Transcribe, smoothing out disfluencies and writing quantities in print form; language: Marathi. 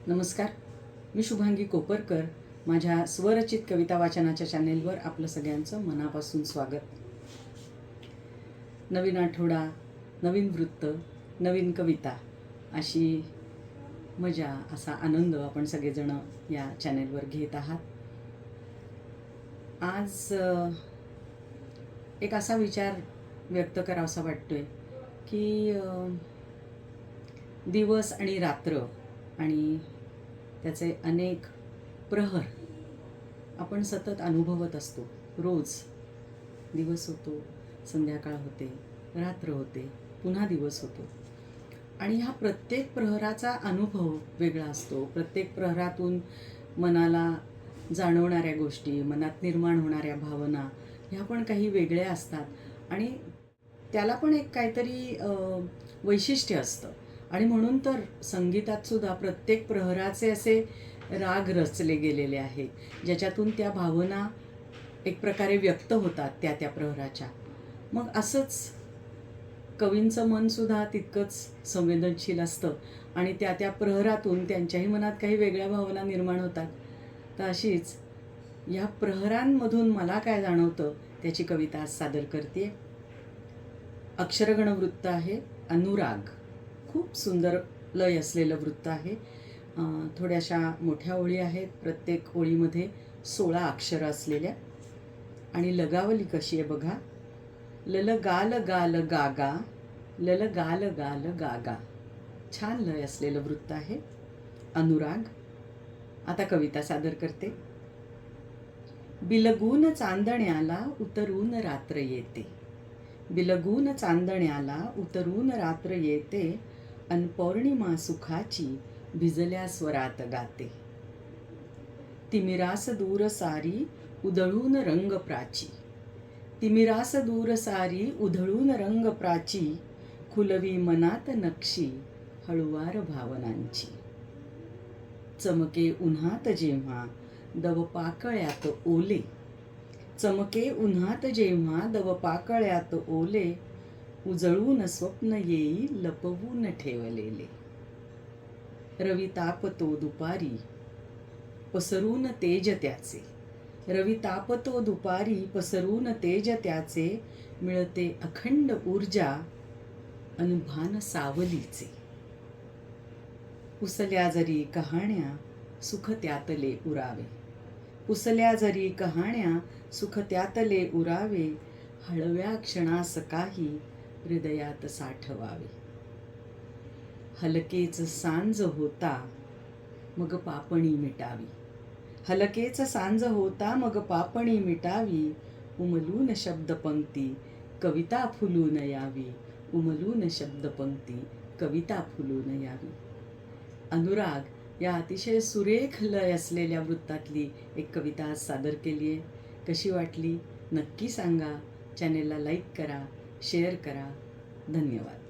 नमस्कार, मी शुभांगी कोपरकर. माझ्या स्वरचित कविता वाचनाच्या चॅनेलवर आपलं सगळ्यांचं मनापासून स्वागत. नवीन आठवडा, नवीन वृत्त, नवीन कविता अशी मजा, असा आनंद आपण सगळेजण या चॅनेलवर घेत आहात. आज एक असा विचार व्यक्त करावासा वाटतोय की दिवस आणि रात्र आणि त्याचे अनेक प्रहर आपण सतत अनुभवत असतो. रोज दिवस होतो, संध्याकाळ होते, रात्र होते, पुन्हा दिवस होतो आणि ह्या प्रत्येक प्रहराचा अनुभव वेगळा असतो. प्रत्येक प्रहरातून मनाला जाणवणाऱ्या गोष्टी, मनात निर्माण होणाऱ्या भावना ह्या पण काही वेगळ्या असतात आणि त्याला पण एक काहीतरी वैशिष्ट्य असतं. आणि म्हणून तर संगीतात सुद्धा प्रत्येक प्रहराचे असे राग रचले गेलेले आहे, ज्याच्यातून त्या भावना एक प्रकारे व्यक्त होतात त्या त्या प्रहराच्या. मग असंच कवींचं मनसुद्धा तितकंच संवेदनशील असतं आणि त्या त्या प्रहरातून त्यांच्याही मनात काही वेगळ्या भावना निर्माण होतात. तर अशीच या प्रहरांमधून मला काय जाणवतं त्याची कविता आज सादर करते. अक्षरगण वृत्त आहे, अनुराग. खूप सुंदर लय असलेलं वृत्त आहे. थोड्याशा मोठ्या ओळी आहेत, प्रत्येक ओळीमध्ये 16 अक्षरं असलेल्या. आणि लगावली कशी आहे बघा. लल गाल गाल गागा, लल गाल गाल गागा. छान लय असलेलं वृत्त आहे, अनुराग. आता कविता सादर करते. बिलगून चांदण्याला उतरून रात्र येते, बिलगून चांदण्याला उतरून रात्र येते, अन पौर्णिमा सुखाची भिजल्या स्वरात गाते. तिमिरास दूर सारी उधळून रंग प्राची, तिमिरास दूर सारी उधळून रंग प्राची, खुलवी मनात नक्षी हळुवार भावनांची. चमके उन्हात जेव्हा दव पाकळ्यात ओले, चमके उन्हात जेव्हा दव पाकळ्यात ओले, उजळून स्वप्न येई लपवून ठेवलेले. रवी तापतो दुपारी पसरून तेज त्याचे, रवी तापतो दुपारी पसरून तेज त्याचे, मिळते अखंड ऊर्जा अनभान सावलीचे. पुसल्या जरी कहाण्या सुख त्यातले उरावे, पुसल्या जरी कहाण्या सुख त्यातले उरावे, हळव्या क्षणास काही हृदयात साठवावे. हलकेच सांज होता मग पापणी मिटावी, हलकेच सांज होता मग पापणी मिटावी, उमलून शब्दपंक्ती कविता फुलून यावी, उमलून शब्दपंक्ती कविता फुलून यावी. अनुराग या अतिशय सुरेख लय असलेल्या वृत्तातली एक कविता आज सादर केली आहे. कशी वाटली नक्की सांगा. चॅनेलला लाईक करा, शेअर करा. धन्यवाद.